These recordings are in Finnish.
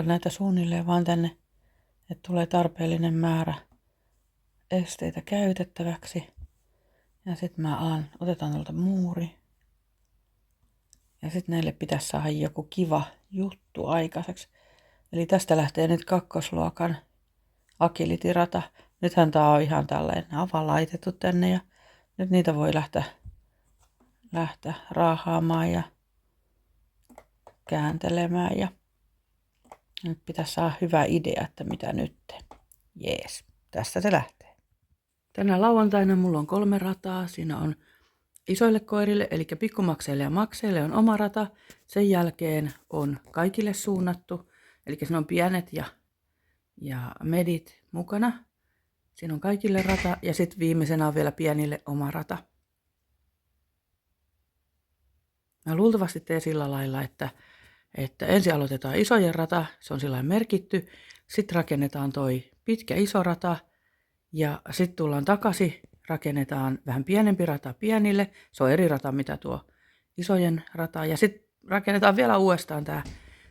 näitä suunnilleen vaan tänne, että tulee tarpeellinen määrä esteitä käytettäväksi. Ja sitten otetaan tuolta muuri. Ja sitten näille pitäisi saada joku kiva juttu aikaiseksi. Eli tästä lähtee nyt kakkosluokan agility-rata. Nythän tää on ihan tällainen laitettu tänne ja nyt niitä voi lähteä raahaamaan ja kääntelemään. Ja nyt pitäisi saada hyvä idea, että mitä nyt. Jees, tästä se lähtee. Tänä lauantaina mulla on 3 rataa. Siinä on isoille koirille, eli pikkumakseille ja makseille on oma rata. Sen jälkeen on kaikille suunnattu, eli siinä on pienet ja medit mukana. Siinä on kaikille rata ja sitten viimeisenä on vielä pienille oma rata. Mä luultavasti teen sillä lailla, että ensin aloitetaan isojen rata, se on sillä merkitty. Sitten rakennetaan toi pitkä iso rata ja sitten tullaan takaisin, rakennetaan vähän pienempi rata pienille. Se on eri rata mitä tuo isojen rata ja sitten rakennetaan vielä uudestaan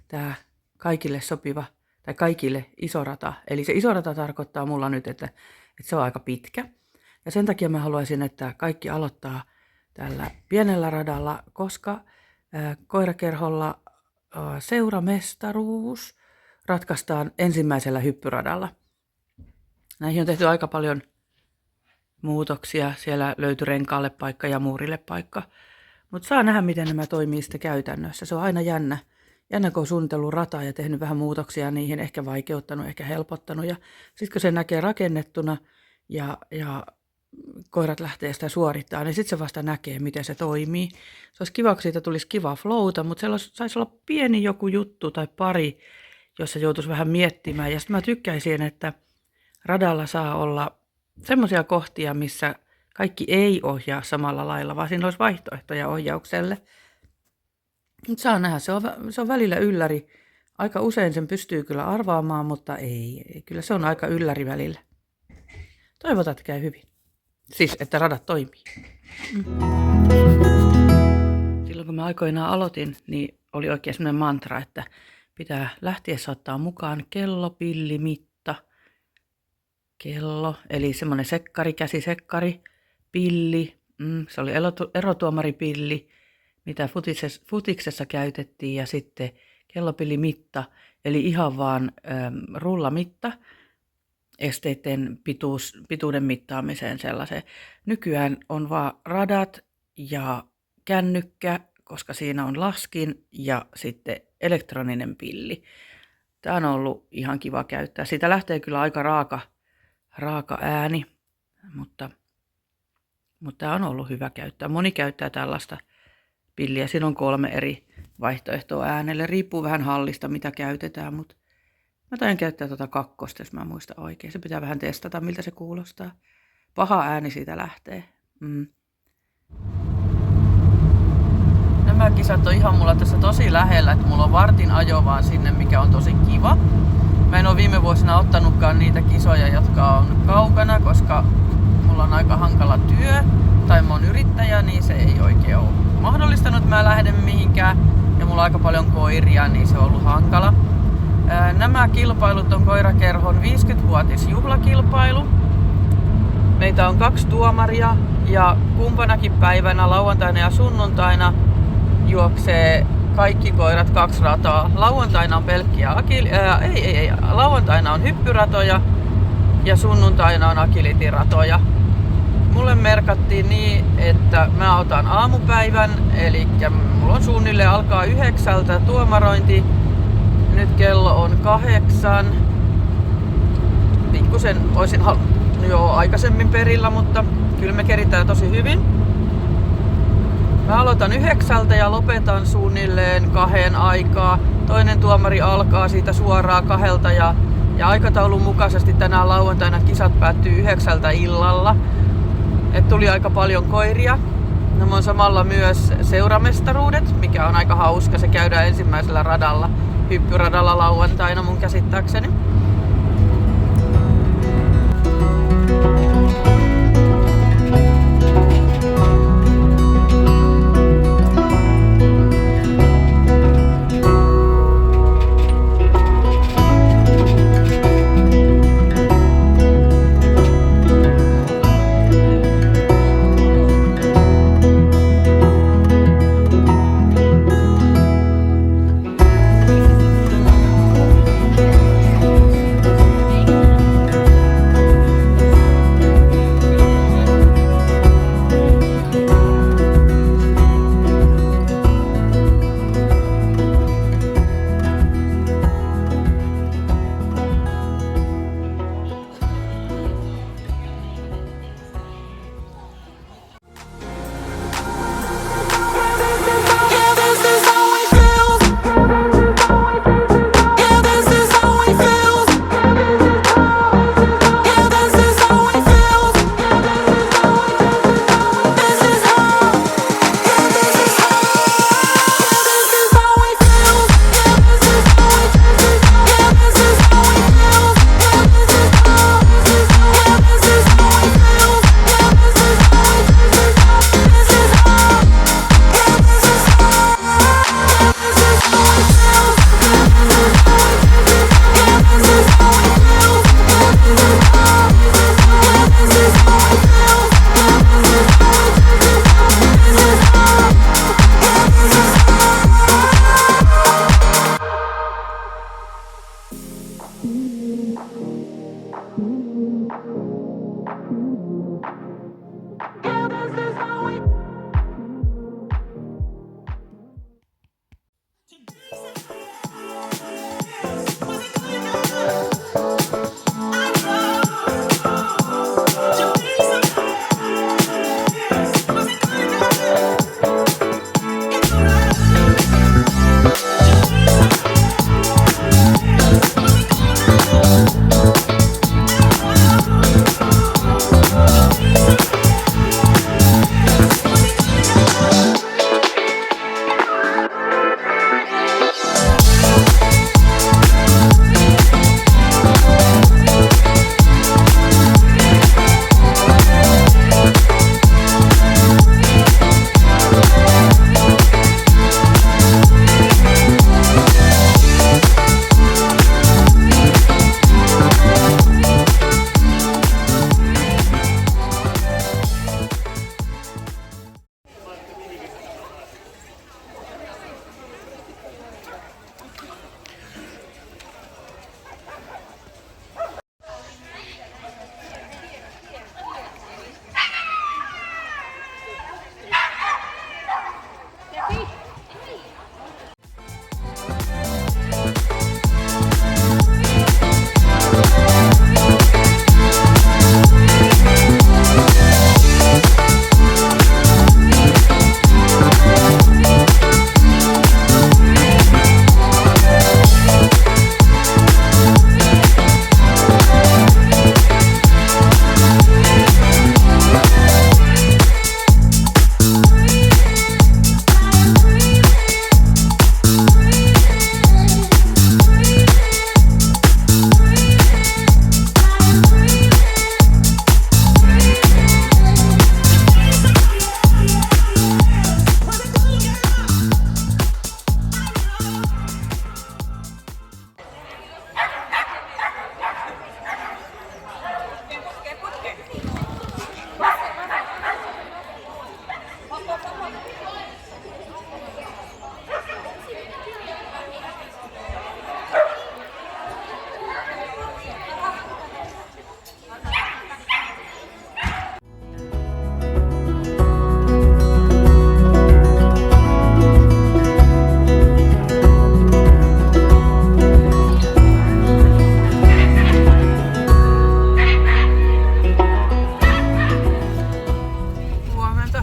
tää kaikille sopiva tai kaikille iso rata. Eli se iso rata tarkoittaa mulla nyt, että se on aika pitkä. Ja sen takia mä haluaisin, että kaikki aloittaa tällä pienellä radalla, koska koirakerholla seuramestaruus ratkaistaan ensimmäisellä hyppyradalla. Näihin on tehty aika paljon muutoksia. Siellä löytyi renkaalle paikka ja muurille paikka. Mutta saa nähdä, miten nämä toimii sitten käytännössä. Se on aina jännä, kun on suunnitellut rataa ja tehnyt vähän muutoksia niihin, ehkä vaikeuttanut, ehkä helpottanut. Ja sitten kun se näkee rakennettuna ja koirat lähtee sitä suorittaa, niin sitten se vasta näkee, miten se toimii. Se olisi kiva, kun siitä tulisi kiva flowta, mutta siellä saisi olla pieni joku juttu tai pari, jossa joutuisi vähän miettimään. Ja sitten mä tykkäisin, että radalla saa olla semmoisia kohtia, missä kaikki ei ohjaa samalla lailla, vaan siinä olisi vaihtoehtoja ohjaukselle. Mutta saa nähdä, se on välillä ylläri. Aika usein sen pystyy kyllä arvaamaan, mutta ei. Kyllä se on aika ylläri välillä. Toivotaan, että käy hyvin. Siis, että radat toimii. Silloin kun mä aikoinaan aloitin, niin oli oikein semmoinen mantra, että pitää lähtiessä ottaa mukaan kello, pilli, mitta. Kello, eli semmoinen sekkari, käsisekkari, pilli, se oli erotuomaripilli, mitä futiksessa käytettiin, ja sitten kellopillimitta, eli ihan vaan rullamitta, esteiden pituuden mittaamiseen sellaiseen. Nykyään on vaan radat ja kännykkä, koska siinä on laskin ja sitten elektroninen pilli. Tämä on ollut ihan kiva käyttää. Siitä lähtee kyllä aika raaka ääni, mutta tämä on ollut hyvä käyttää. Moni käyttää tällaista pilliä. Siinä on 3 eri vaihtoehtoa äänelle. Riippuu vähän hallista, mitä käytetään, mutta mä tain käyttää tuota 2, jos mä muistan oikein. Se pitää vähän testata, miltä se kuulostaa. Paha ääni siitä lähtee. Nämä kisat on ihan mulla tässä tosi lähellä, että mulla on vartin ajo vaan sinne, mikä on tosi kiva. Mä en ole viime vuosina ottanutkaan niitä kisoja, jotka on kaukana, koska mulla on aika hankala työ tai mä oon yrittäjä, niin se ei oikein ole mahdollistanut, että mä lähden mihinkään. Ja mulla on aika paljon koiria, niin se on ollut hankala. Nämä kilpailut on koirakerhon 50-vuotisjuhlakilpailu. Meitä on 2 tuomaria ja kumpanakin päivänä, lauantaina ja sunnuntaina, juoksee kaikki koirat 2 rataa. Lauantaina on pelkkiä lauantaina on hyppyratoja ja sunnuntaina on agility-ratoja. Mulle merkattiin niin, että mä otan aamupäivän, eli mulla on suunnilleen alkaa 9 tuomarointi. Nyt kello on 8. Pikkusen olisin jo aikaisemmin perillä, mutta kyllä me keritään tosi hyvin. Mä aloitan 9 ja lopetan suunnilleen 2 aikaa. Toinen tuomari alkaa siitä suoraan 2 ja aikataulun mukaisesti tänään lauantaina kisat päättyy 9 illalla. Et tuli aika paljon koiria. No, on samalla myös seuramestaruudet, mikä on aika hauska. Se käydään ensimmäisellä radalla, hyppyradalla lauantaina mun käsittääkseni.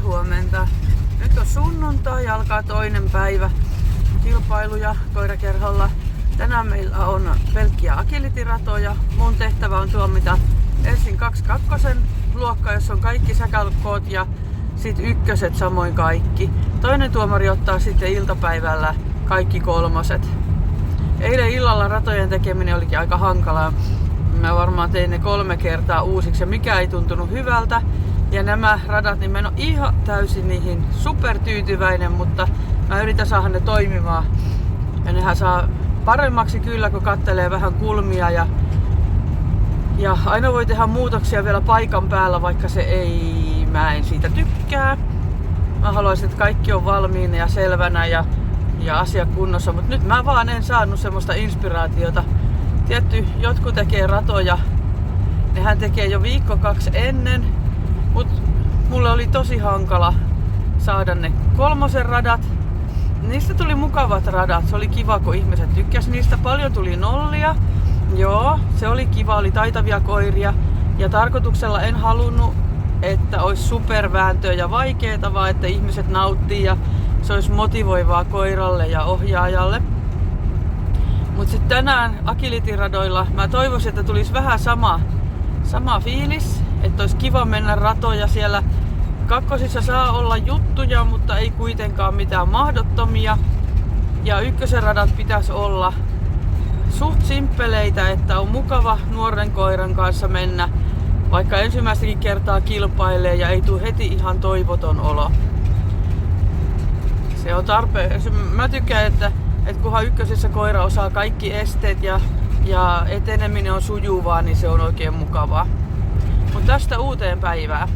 huomenta. Nyt on sunnuntai, alkaa toinen päivä kilpailuja koirakerholla. Tänään meillä on pelkkiä agility-ratoja. Mun tehtävä on tuomita ensin 22 luokka, jossa on kaikki säkälkoot ja sitten ykköset samoin kaikki. Toinen tuomari ottaa sitten iltapäivällä kaikki kolmoset. Eilen illalla ratojen tekeminen olikin aika hankalaa. Mä varmaan tein ne 3 kertaa uusiksi ja mikä ei tuntunut hyvältä. Ja nämä radat, niin mä en ole ihan täysin niihin supertyytyväinen, mutta mä yritän saada ne toimimaan. Ja nehän saa paremmaksi kyllä, kun kattelee vähän kulmia ja aina voi tehdä muutoksia vielä paikan päällä, vaikka mä en siitä tykkää. Mä haluaisin, että kaikki on valmiina ja selvänä ja asia kunnossa, mutta nyt mä vaan en saanut semmoista inspiraatiota. Tietty, jotkut tekee ratoja, nehän tekee jo 1-2 ennen, mutta mulle oli tosi hankala saada ne 3 radat. Niistä tuli mukavat radat, se oli kiva, kun ihmiset tykkäs niistä. Paljon tuli nollia, joo, se oli kiva, oli taitavia koiria. Ja tarkoituksella en halunnut, että olisi supervääntöä ja vaikeeta, vaan että ihmiset nauttii ja se olisi motivoivaa koiralle ja ohjaajalle. Mut sitten tänään agility-radoilla mä toivoisin, että tulisi vähän sama fiilis, että olisi kiva mennä ratoja siellä. Kakkosissa saa olla juttuja, mutta ei kuitenkaan mitään mahdottomia. Ja ykkösen radat pitäisi olla suht simppeleitä, että on mukava nuoren koiran kanssa mennä, vaikka ensimmäistäkin kertaa kilpailee ja ei tule heti ihan toivoton olo. Se on tarpeen. Mä tykkään, että kunhan ykkösessä koira osaa kaikki esteet ja eteneminen on sujuvaa, niin se on oikein mukavaa. Mutta tästä uuteen päivään.